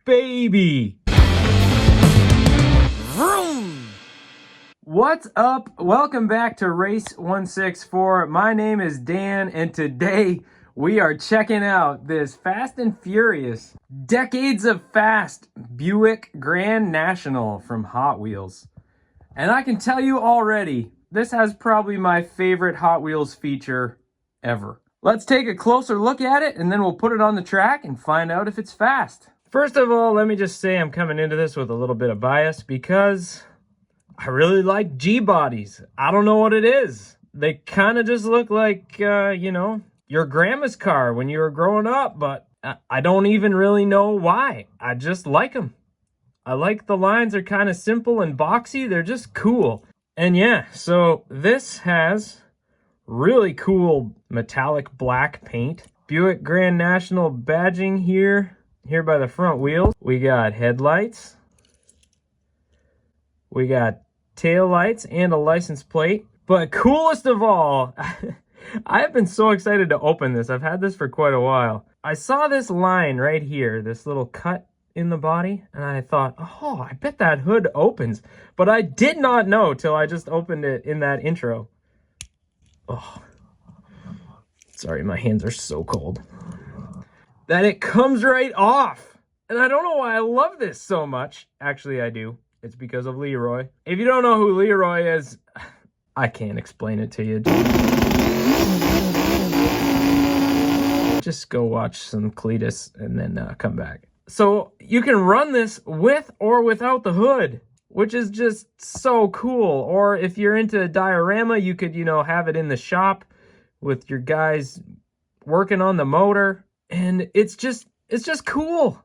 baby. Vroom. What's up? Welcome back to Race 164. My name is Dan, and today we are checking out this Fast and Furious Decades of Fast Buick Grand National from Hot Wheels. And I can tell you already, this has probably my favorite Hot Wheels feature ever. Let's take a closer look at it, and then we'll put it on the track and find out if it's fast. First of all, let me just say I'm coming into this with a little bit of bias because I really like G-bodies. I don't know what it is. They kind of just look like, your grandma's car when you were growing up, but I don't even really know why. I just like them. I like the lines are kind of simple and boxy. They're just cool. And yeah, so this has really cool metallic black paint. Buick Grand National badging here by the front wheels. We got headlights. We got tail lights and a license plate. But coolest of all, I have been so excited to open this. I've had this for quite a while. I saw this line right here, this little cut in the body, and I thought, oh, I bet that hood opens. But I did not know till I just opened it in that intro. Oh, sorry, my hands are so cold. That it comes right off. And I don't know why I love this so much. Actually, I do. It's because of Leroy. If you don't know who Leroy is, I can't explain it to you. Just go watch some Cletus and then come back. So you can run this with or without the hood, which is just so cool. Or if you're into a diorama, you could, have it in the shop with your guys working on the motor. And it's just cool.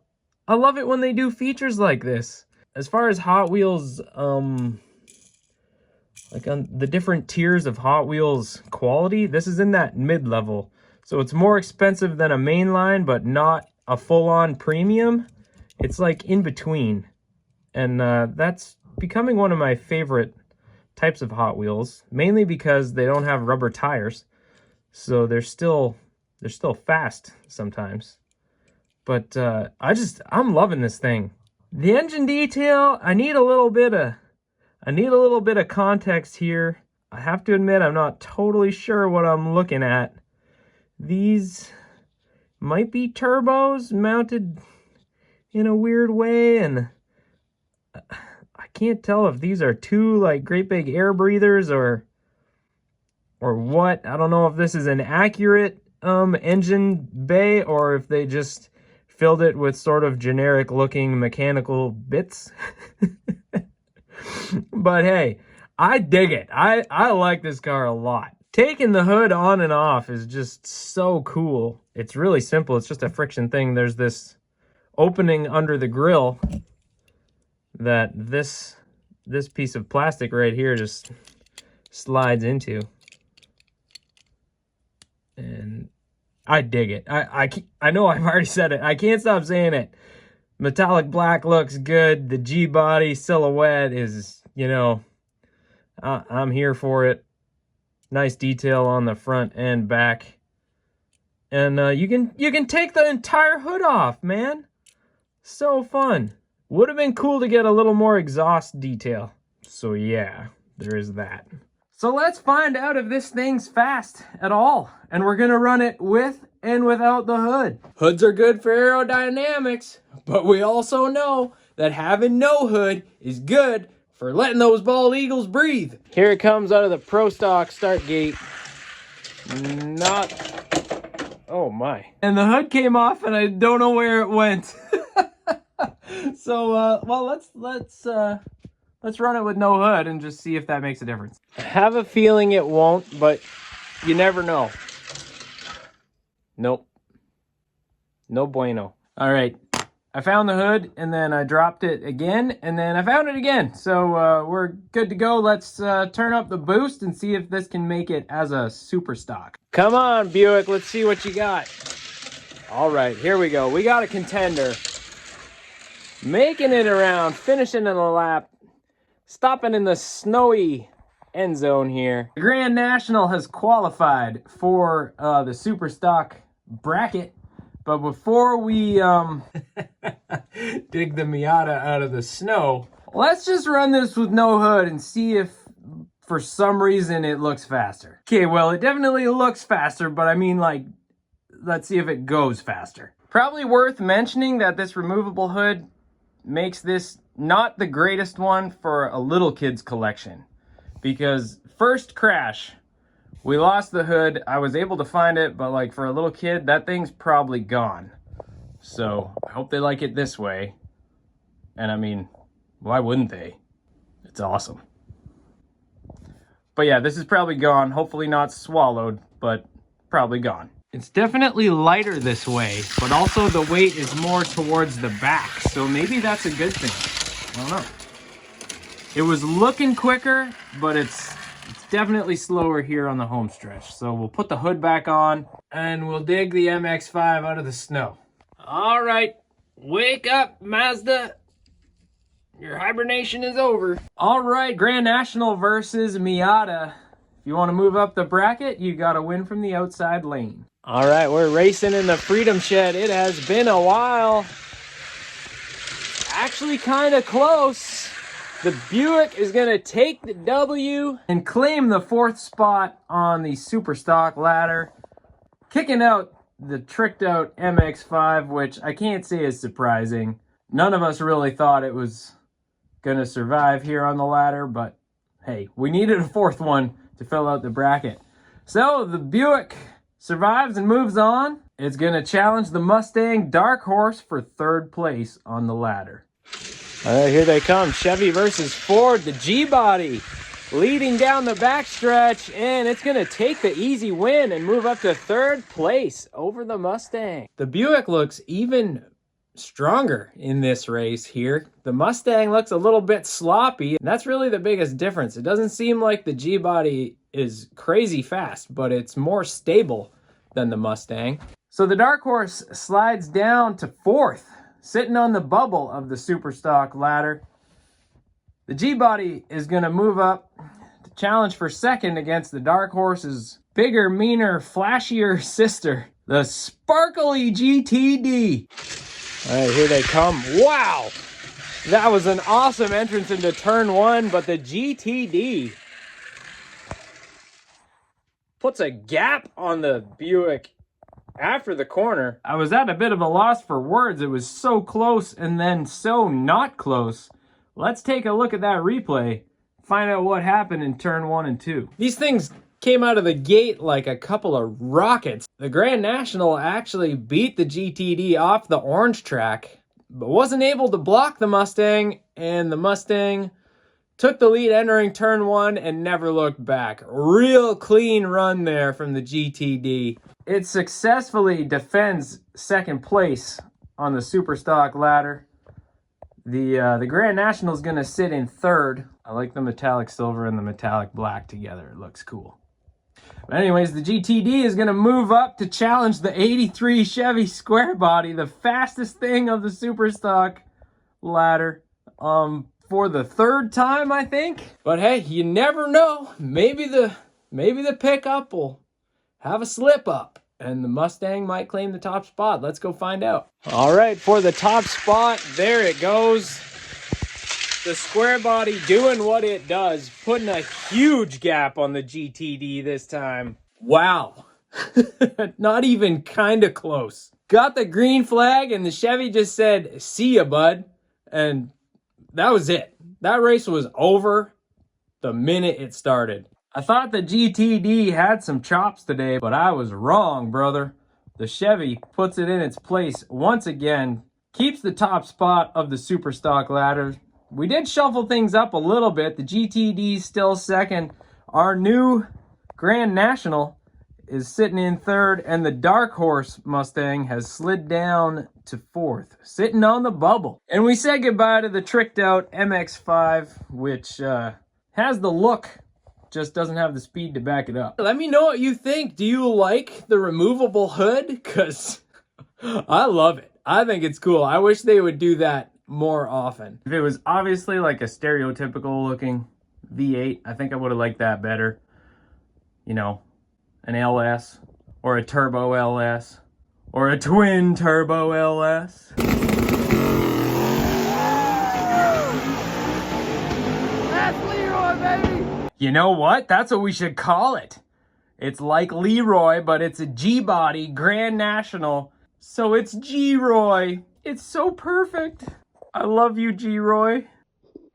I love it when they do features like this. As far as Hot Wheels, like on the different tiers of Hot Wheels quality, this is in that mid-level. So it's more expensive than a mainline, but not a full-on premium. It's like in between. And that's becoming one of my favorite types of Hot Wheels, mainly because they don't have rubber tires. So they're still fast sometimes. But I'm loving this thing. The engine detail, I need a little bit of context here. I have to admit I'm not totally sure what I'm looking at. These might be turbos mounted in a weird way, and I can't tell if these are two like great big air breathers or what. I don't know if this is an accurate engine bay or if they just filled it with sort of generic looking mechanical bits. But hey, I dig it. I like this car a lot. Taking the hood on and off is just so cool. It's really simple. It's just a friction thing. There's this opening under the grill that this piece of plastic right here just slides into. And I dig it. I know I've already said it. I can't stop saying it. Metallic black looks good. The G-body silhouette is, I'm here for it. Nice detail on the front and back. And you can take the entire hood off, man. So fun. Would have been cool to get a little more exhaust detail. So yeah, there is that. So let's find out if this thing's fast at all. And we're gonna run it with and without the hood. Hoods are good for aerodynamics, but we also know that having no hood is good for letting those bald eagles breathe. Here it comes out of the Pro Stock start gate. Oh my. And the hood came off and I don't know where it went. So, well, let's run it with no hood and just see if that makes a difference. I have a feeling it won't, but you never know. Nope. No bueno. All right. I found the hood, and then I dropped it again, and then I found it again. So we're good to go. Let's turn up the boost and see if this can make it as a super stock. Come on, Buick. Let's see what you got. All right, here we go. We got a contender. Making it around, finishing in a lap, stopping in the snowy end zone here. The Grand National has qualified for the super stock bracket, But before we dig the Miata out of the snow, let's just run this with no hood and see if for some reason it looks faster. Okay, well, it definitely looks faster, but I mean, like, let's see if it goes faster. Probably worth mentioning that this removable hood makes this not the greatest one for a little kid's collection. Because first crash, we lost the hood. I was able to find it, but like for a little kid, that thing's probably gone. So I hope they like it this way. And I mean, why wouldn't they? It's awesome. But yeah, this is probably gone. Hopefully not swallowed, but probably gone. It's definitely lighter this way, but also the weight is more towards the back. So maybe that's a good thing. I don't know. It was looking quicker, but it's definitely slower here on the home stretch. So we'll put the hood back on and we'll dig the MX-5 out of the snow. All right, wake up, Mazda. Your hibernation is over. All right, Grand National versus Miata. If you want to move up the bracket, you got to win from the outside lane. All right, we're racing in the Freedom Shed. It has been a while. Actually kind of close. The Buick is going to take the W and claim the 4th spot on the Super Stock ladder, kicking out the tricked out MX-5, which I can't say is surprising. None of us really thought it was going to survive here on the ladder, but hey, we needed a 4th one to fill out the bracket. So the Buick survives and moves on. It's going to challenge the Mustang Dark Horse for 3rd place on the ladder. All right, here they come. Chevy versus Ford, the G-Body leading down the backstretch, and it's going to take the easy win and move up to 3rd place over the Mustang. The Buick looks even stronger in this race here. The Mustang looks a little bit sloppy, and that's really the biggest difference. It doesn't seem like the G-Body is crazy fast, but it's more stable than the Mustang. So the Dark Horse slides down to 4th. Sitting on the bubble of the Super Stock ladder. The G-Body is going to move up to challenge for 2nd against the Dark Horse's bigger, meaner, flashier sister, the sparkly GTD. All right, here they come. Wow! That was an awesome entrance into turn 1, but the GTD puts a gap on the Buick after the corner. I was at a bit of a loss for words. It was so close and then so not close. Let's take a look at that replay, find out what happened in turn 1 and 2. These things came out of the gate like a couple of rockets. The Grand National actually beat the GTD off the orange track, but wasn't able to block the Mustang, and the Mustang took the lead entering turn 1 and never looked back. Real clean run there from the GTD. It successfully defends 2nd place on the Super Stock ladder. The Grand National is going to sit in 3rd. I like the metallic silver and the metallic black together. It looks cool. But anyways, the GTD is going to move up to challenge the 83 Chevy Square Body, the fastest thing of the Super Stock ladder, for the 3rd time, I think. But hey, you never know. Maybe the pickup will have a slip up and the Mustang might claim the top spot. Let's go find out. All right, for the top spot, there it goes. The Square Body doing what it does, putting a huge gap on the GTD this time. Wow. Not even kind of close. Got the green flag and the Chevy just said, "See ya, bud." And that was it. That race was over the minute it started. I thought the GTD had some chops today, but I was wrong, brother. The Chevy puts it in its place once again, keeps the top spot of the Super Stock ladder. We did shuffle things up a little bit. The GTD still 2nd. Our new Grand National is sitting in 3rd, and the Dark Horse Mustang has slid down to 4th, sitting on the bubble. And we said goodbye to the tricked out MX-5, which has the look, just doesn't have the speed to back it up. Let me know what you think. Do you like the removable hood? Because I love it. I think it's cool. I wish they would do that more often. If it was obviously like a stereotypical looking V8, I think I would have liked that better. You know, an LS or a turbo LS Or a twin turbo LS. That's Leroy, baby! You know what? That's what we should call it. It's like Leroy, but it's a G-body Grand National, so it's G-Roy. It's so perfect. I love you, G-Roy.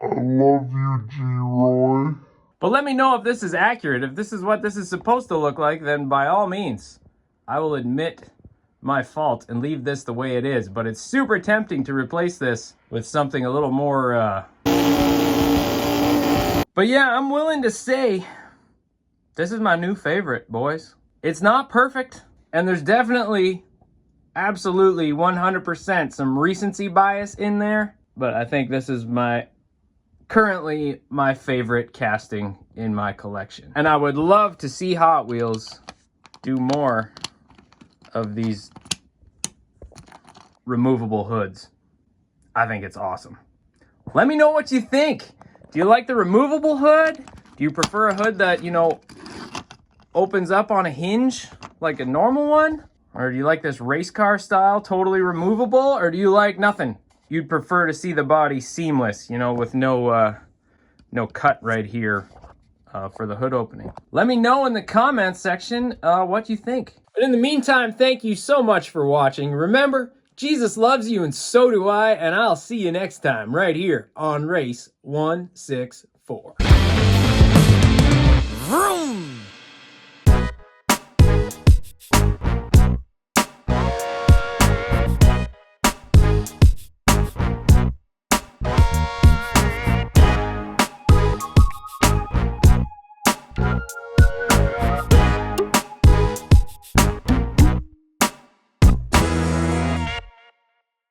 I love you, G-Roy. But let me know if this is accurate. If this is what this is supposed to look like, then by all means, I will admit my fault and leave this the way it is. But it's super tempting to replace this with something a little more, But yeah, I'm willing to say this is my new favorite, boys. It's not perfect, and there's definitely, absolutely 100% some recency bias in there, but I think this is currently my favorite casting in my collection. And I would love to see Hot Wheels do more of these removable hoods. I think it's awesome. Let me know what you think. Do you like the removable hood? Do you prefer a hood that, you know, opens up on a hinge like a normal one? Or do you like this race car style, totally removable? Or do you like nothing? You'd prefer to see the body seamless, you know, with no cut right here for the hood opening. Let me know in the comments section what you think. But in the meantime, thank you so much for watching. Remember, Jesus loves you and so do I, and I'll see you next time right here on Race 164.